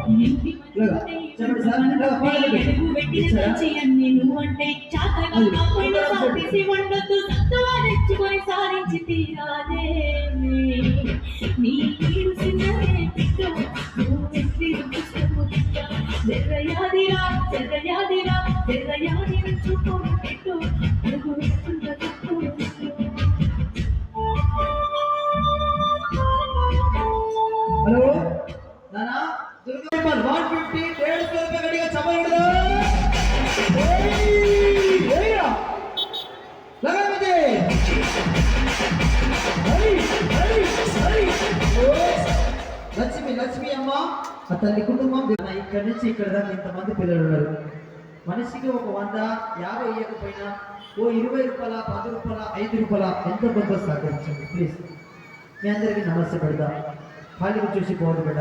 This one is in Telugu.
చెప్పండి సార్ నువ్వంటే చాతగా వండొద్దు సత్తువా తెచ్చుకొని సాధించి తీరాదే నీ జరయాదిరా జరయాదిరా జరయాది చూపుడు పెట్టు హలో నానా దుర్గా 150 150 గడిగా చమరుడు ఏయ్యా లగన్ ముజే హరి లక్ష్మి అమ్మ ఆ తల్లి కుటుంబం ఇక్కడి నుంచి ఇక్కడ దాకా ఇంతమంది పిల్లలు ఉన్నారు. మనిషికి ఒక 100 50 ఇవ్వకపోయినా ఓ 20 రూపాయల 10 రూపాయల 5 రూపాయల ఎంత కొంత సహకరించండి ప్లీజ్. మీ అందరికీ నమస్తే పెడతా. ఖాళీగా చూసి పోవద్దు బిడ్డ.